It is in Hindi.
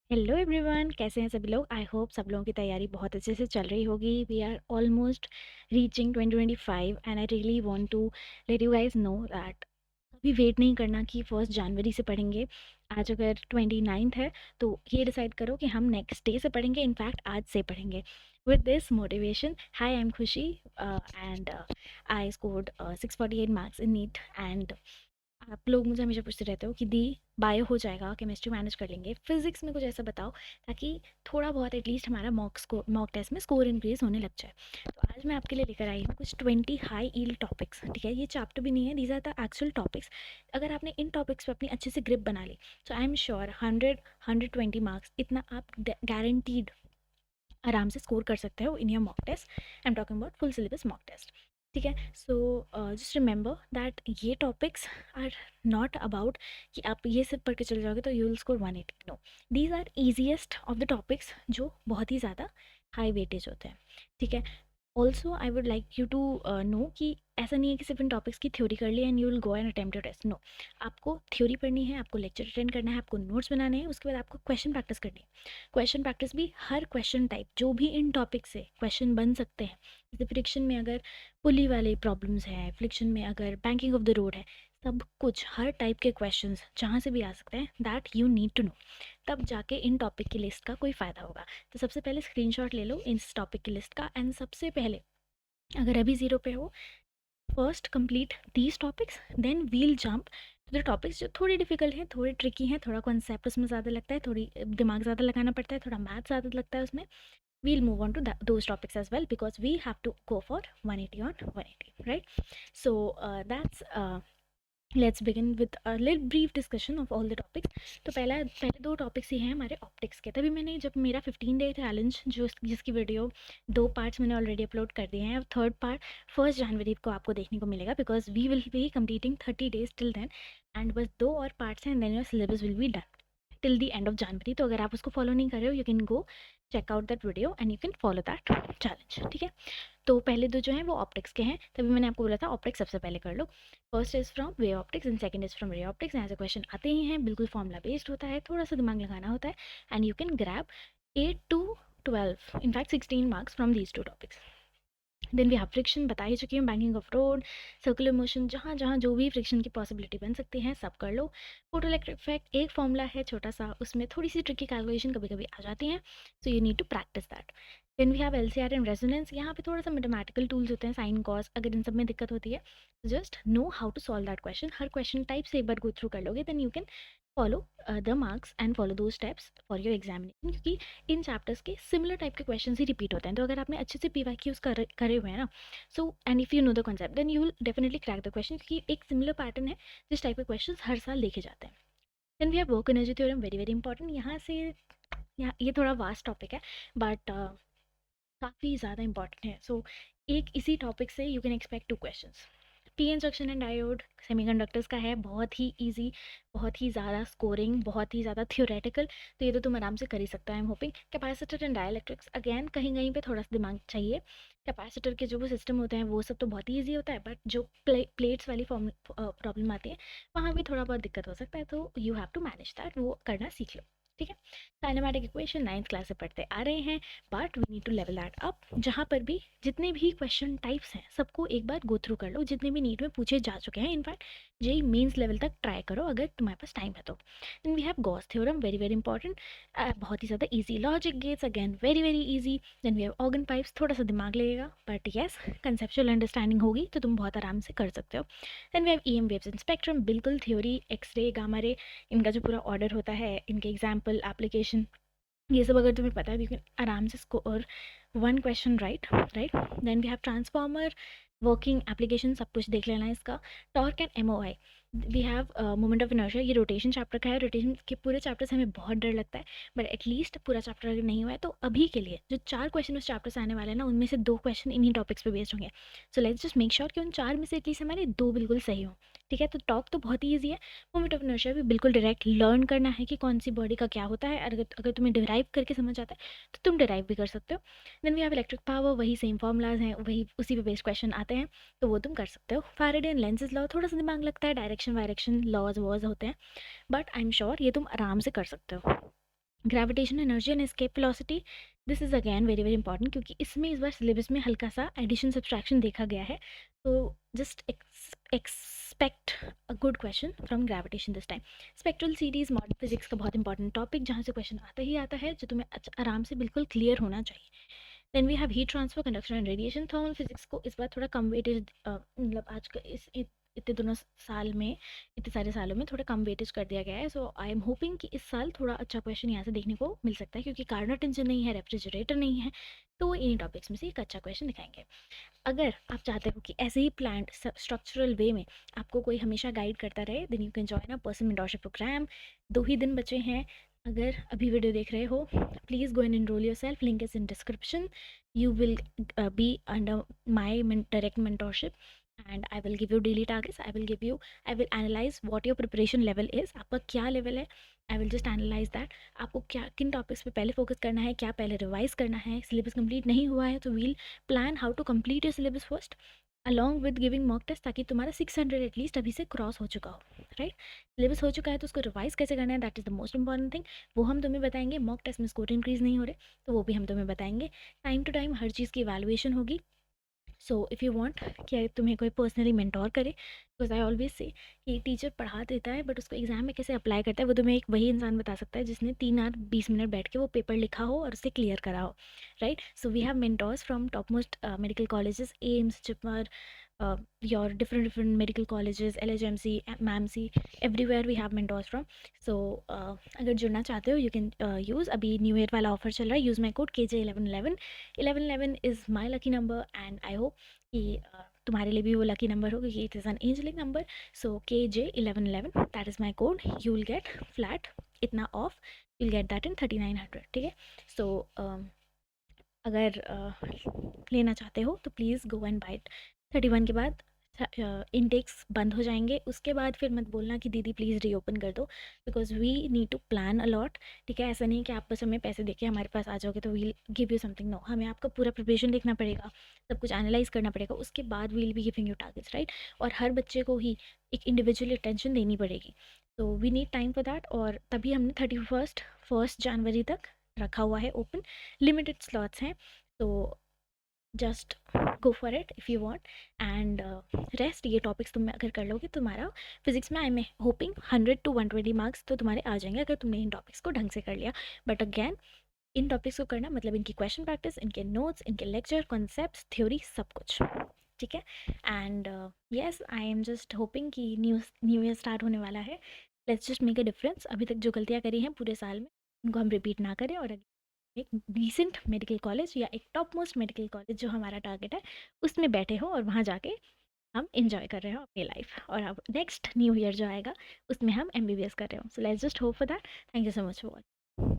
हेलो एवरीवन, कैसे हैं सभी लोग। आई होप सब लोगों की तैयारी बहुत अच्छे से चल रही होगी। We are almost reaching 2025 and I really want to let you guys know that अभी वेट नहीं करना कि 1 जनवरी से पढ़ेंगे। आज अगर 29th है तो ये डिसाइड करो कि हम नेक्स्ट डे से पढ़ेंगे, इनफैक्ट आज से पढ़ेंगे। With this motivation, hi I am Khushi and I scored 648 marks in NEET. And आप लोग मुझे हमेशा पूछते रहते हो कि दी बायो हो जाएगा, केमिस्ट्री मैनेज कर लेंगे, फिजिक्स में कुछ ऐसा बताओ ताकि थोड़ा बहुत एटलीस्ट हमारा मॉक टेस्ट में स्कोर इंक्रीज होने लग जाए। तो आज मैं आपके लिए लेकर आई हूँ कुछ 20 हाई ईल्ड टॉपिक्स। ठीक है, ये चैप्टर भी नहीं है, these are the actual topics. अगर आपने इन टॉपिक्स पे अपनी अच्छे से ग्रिप बना ली तो आई एम श्योर 120 मार्क्स इतना आप गारंटीड आराम से स्कोर कर सकते हो in your mock test. I am talking about full syllabus mock test. ठीक है, सो जस्ट रिमेंबर दैट ये टॉपिक्स आर नॉट अबाउट कि आप ये सब पढ़ के चले जाओगे तो you will score 180। No, these are easiest of the topics जो बहुत ही ज़्यादा हाई वेटेज होते हैं। ठीक है, also I would like you to know कि ऐसा नहीं है कि सिर्फ इन टॉपिक्स की थ्योरी कर ली and you will go and attempt your test. No, आपको थ्योरी पढ़नी है, आपको लेक्चर अटेंड करना है, आपको नोट्स बनाने हैं, उसके बाद आपको क्वेश्चन प्रैक्टिस करनी है। क्वेश्चन प्रैक्टिस भी हर क्वेश्चन टाइप जो भी इन टॉपिक से क्वेश्चन बन सकते हैं। जैसे फ्रिक्शन में अगर पुली वाले प्रॉब्लम्स हैं, फ्रिक्शन में अगर बैंकिंग ऑफ द रोड है, सब कुछ हर टाइप के क्वेश्चंस जहाँ से भी आ सकते हैं, that you need to know. तब जाके इन टॉपिक की लिस्ट का कोई फ़ायदा होगा। तो सबसे पहले स्क्रीनशॉट ले लो इस टॉपिक की लिस्ट का। एंड सबसे पहले, अगर अभी ज़ीरो पे हो, first complete these topics, then we'll jump to the topics जो थोड़ी डिफिकल्ट हैं, थोड़ी ट्रिकी हैं, थोड़ा कॉन्सेप्ट उसमें ज़्यादा लगता है, थोड़ी दिमाग ज़्यादा लगाना पड़ता है, थोड़ा मैथ ज़्यादा लगता है उसमें। we'll move on to those topics as well because we have to go for 180 on 180, right? So let's begin with a little brief discussion of all the topics. तो पहले दो टॉपिक्स ही हैं हमारे ऑप्टिक्स के। तभी मैंने जब मेरा 15 डे चैलेंज जिसकी वीडियो दो पार्ट्स मैंने ऑलरेडी अपलोड कर दिए हैं, अब थर्ड पार्ट 1 जनवरी को आपको देखने को मिलेगा because we will be completing 30 days till then. And बस दो और पार्ट्स हैं and then your syllabus will be done till the end of January. तो अगर आप उसको फॉलो नहीं कर रहे हो, you can go check out that video and you can follow that challenge. ठीक है, तो पहले दो जो हैं वो ऑप्टिक्स के हैं, तभी मैंने आपको बोला था ऑप्टिक्स सबसे पहले कर लो। First is from wave optics and second is from ray optics. यहाँ से क्वेश्चन आते ही हैं, बिल्कुल फॉर्मूला बेस्ड होता है, थोड़ा सा दिमाग लगाना होता है and you can grab 8 to 12 in fact 16 marks from these two topics. Then we have friction, बता ही चुकी हूँ, banking of road, circular motion, जहाँ जहाँ जो भी फ्रिक्शन की पॉसिबिलिटी बन सकती है सब कर लो। फोटो इलेक्ट्रिक इफेक्ट एक फॉर्मूला है छोटा सा, उसमें थोड़ी सी ट्रिकी कैलकुलेशन कभी कभी आ जाती हैं, so you need to practice that. Then we have LCR and resonance, यहाँ पे थोड़ा सा मैथमेटिकल टूल्स होते हैं, साइन कॉस, अगर इन सब में दिक्कत होती है just know how to solve that question. हर क्वेश्चन टाइप से एक बार गो थ्रू कर लोगे then you can follow the marks and follow those steps for your examination, क्योंकि इन चैप्टर्स के सिमिलर टाइप के क्वेश्चन ही रिपीट होते हैं। तो अगर आपने अच्छे से पीवाईक्यूज करे हुए हैं ना, so and if you know the concept then you will definitely crack the question, क्योंकि एक सिमिलर पैटर्न है जिस टाइप के क्वेश्चन हर साल देखे जाते हैं। Then we have work energy theorem, very very important. यहाँ से यहाँ ये थोड़ा वास्ट टॉपिक है बट काफ़ी ज़्यादा इंपॉर्टेंट है। सो एक इसी टॉपिक से you can expect 2 questions. P N junction and diode semiconductors का है, बहुत ही इजी, बहुत ही ज़्यादा स्कोरिंग, बहुत ही ज़्यादा थियोरेटिकल, तो ये तो तुम आराम से कर ही सकते हो। I am hoping capacitor and dielectrics, again कहीं कहीं पे थोड़ा सा दिमाग चाहिए। कैपेसिटर के जो वो सिस्टम होते हैं वो सब तो बहुत ही ईजी होता है, बट जो प्लेट्स वाली प्रॉब्लम आती है वहाँ भी थोड़ा बहुत दिक्कत हो सकता है, तो you have to manage that, वो करना सीख लो। ठीक है, काइनेमेटिक इक्वेशन 9th क्लास से पढ़ते आ रहे हैं, but we need to level that up. जहाँ पर भी जितने भी क्वेश्चन टाइप्स हैं सबको एक बार गो थ्रू कर लो, जितने भी नीट में पूछे जा चुके हैं। इनफैक्ट जेई मेंस लेवल तक ट्राई करो अगर तुम्हारे पास टाइम है तो। Then we have Gauss theorem, very very important, बहुत ही ज़्यादा easy. Logic gates, again very very easy. Then we have organ pipes, थोड़ा सा दिमाग लगेगा बट येस कंसेप्चुअल अंडरस्टैंडिंग होगी तो तुम बहुत आराम से कर सकते हो। Then we have EM waves and spectrum, बिल्कुल थ्योरी, एक्सरे, गामा रे, इनका जो पूरा ऑर्डर होता है, इनके एग्जाम्पल, एप्लीकेशन, ये सब अगर तुम्हें पता है यू कैन आराम से score 1 question right. Then we have transformer, working, application, सब कुछ देख लेना है इसका। Torque and MOI, we have moment of inertia, ये रोटेशन चैप्टर का है। रोटेशन के पूरे चैप्टर से हमें बहुत डर लगता है, बट एटलीस्ट पूरा चैप्टर अगर नहीं हुआ है तो अभी के लिए जो 4 क्वेश्चन उस चैप्टर से आने वाले हैं ना, उनमें से 2 क्वेश्चन इन्हीं टॉपिक्स पे बेस्ड होंगे। So let's just make sure कि उन 4 में से एटलीस्ट हमारे 2 बिल्कुल सही हों। ठीक है, तो टॉक तो बहुत ही ईजी है, मोमेंट ऑफ इनर्शिया भी बिल्कुल डायरेक्ट लर्न करना है कि कौन सी बॉडी का क्या होता है। अगर अगर तुम्हें डिराइव करके समझ आता है तो तुम डिराइव भी कर सकते हो। Then we have electric power, वही सेम फॉर्मूलाज हैं, वही उसी पे बेस्ड क्वेश्चन आते हैं, तो वो तुम कर सकते हो। फैराडे एंड लेंसेज लॉ, थोड़ा सा दिमाग लगता है, डायरेक्शन वायरेक्शन लॉज वॉज होते हैं, बट आई एम श्योर ये तुम आराम से कर सकते हो। Gravitation energy and escape velocity, this is again very very important, क्योंकि इसमें इस बार सिलेबस में हल्का सा एडिशन सब्सट्रैक्शन देखा गया है, तो just expect a good question from gravitation this time. Spectral series modern physics का बहुत इंपॉर्टेंट टॉपिक, जहाँ से क्वेश्चन आता ही आता है, जो तुम्हें आराम से बिल्कुल क्लियर होना चाहिए। Then we have heat transfer, conduction and radiation. Thermal physics को इस बार थोड़ा कम वेटेज, मतलब आज का इतने दोनों साल में, इतने सारे सालों में थोड़ा कम वेटेज कर दिया गया है। सो आई एम होपिंग कि इस साल थोड़ा अच्छा क्वेश्चन यहाँ से देखने को मिल सकता है, क्योंकि कार्नोट इंजन नहीं है, रेफ्रिजरेटर नहीं है, तो वो इन्हीं टॉपिक्स में से एक अच्छा क्वेश्चन दिखाएंगे। अगर आप चाहते हो कि ऐसे ही प्लान्ड स्ट्रक्चरल वे में आपको कोई हमेशा गाइड करता रहे, then you can join a person mentorship programme. 2 ही दिन बचे हैं। अगर अभी वीडियो देख रहे हो, please go and enrol yourself, link is in description. You will be under my direct mentorship, and I will give you daily targets. I will analyse what your preparation level is, आपका क्या लेवल है। I will just analyse that, आपको क्या किन टॉपिक्स पे पहले फोकस करना है, क्या पहले रिवाइज करना है। सिलेबस कंप्लीट नहीं हुआ है तो we'll plan how to complete your syllabus first along with giving mock test, ताकि तुम्हारा 600 एटलीस्ट अभी से क्रॉस हो चुका हो, राइट। सिलेबस हो चुका है तो उसको रिवाइज कैसे करना है, that is the most important thing. वो हम तुम्हें बताएंगे। मॉक टेस्ट में स्कोर इंक्रीज नहीं हो रहे तो वो भी हम तुम्हें बताएंगे। टाइम टू टाइम हर चीज़ की इवैल्यूएशन होगी। सो इफ़ यू वांट कि तुम्हें कोई पर्सनली मेंटोर करे, बिकॉज आई ऑलवेज से कि टीचर पढ़ा देता है बट उसको एग्जाम में कैसे अप्लाई करता है वो तुम्हें एक वही इंसान बता सकता है जिसने 3 आवर 20 मिनट बैठ के वो पेपर लिखा हो और उसे क्लियर करा हो, right. So we have mentors from top most medical colleges, AIIMS, JIPMER, your different medical colleges, LHMC, MAMC, everywhere we have mentors from. So अगर जुड़ना चाहते हो, you can use, अभी न्यू ईयर वाला ऑफर चल रहा है, use my code KJ1111। 1111 is my lucky number, and I hope कि तुम्हारे लिए भी वो लकी नंबर हो, क्योंकि it is an angelic number. So KJ1111, that is my code. You will get flat इतना off, you will get that in 3900, ठीक है। सो अगर लेना चाहते हो तो please go and buy it. 31 के बाद इनटेक्स बंद हो जाएंगे, उसके बाद फिर मत बोलना कि दीदी प्लीज़ रीओपन कर दो, because we need to plan a lot, ठीक है। ऐसा नहीं कि आप बस हमें पैसे देके हमारे पास आ जाओगे तो we'll give you something, no, हमें आपका पूरा प्रिपरेशन देखना पड़ेगा, सब कुछ एनालाइज करना पड़ेगा, उसके बाद we'll be giving you targets, right. और हर बच्चे को ही एक इंडिविजुअल अटेंशन देनी पड़ेगी, तो we need time for that. और तभी हमने 1 जनवरी तक रखा हुआ है ओपन, लिमिटेड स्लॉट्स हैं, तो just go for it if you want. And rest, ये टॉपिक्स तुम अगर कर लोगे तुम्हारा फिजिक्स में, I am hoping 100 to 120 marks तो तुम्हारे आ जाएंगे अगर तुमने इन टॉपिक्स को ढंग से कर लिया। बट अगेन, इन टॉपिक्स को करना मतलब इनकी क्वेश्चन प्रैक्टिस, इनके नोट्स, इनके लेक्चर, कॉन्सेप्ट्स, थ्योरी, सब कुछ, ठीक है। And yes, I am just hoping कि न्यू ईयर स्टार्ट होने वाला है, let's just make a difference. अभी तक जो गलतियाँ करी हैं पूरे साल में उनको हम रिपीट ना करें, और एक डिसेंट मेडिकल कॉलेज या एक टॉप मोस्ट मेडिकल कॉलेज जो हमारा टारगेट है उसमें बैठे हो, और वहाँ जाके हम इंजॉय कर रहे हो अपनी लाइफ, और अब नेक्स्ट न्यू ईयर जो आएगा उसमें हम MBBS कर रहे हो। So let's just hope for that. Thank you so much for watching.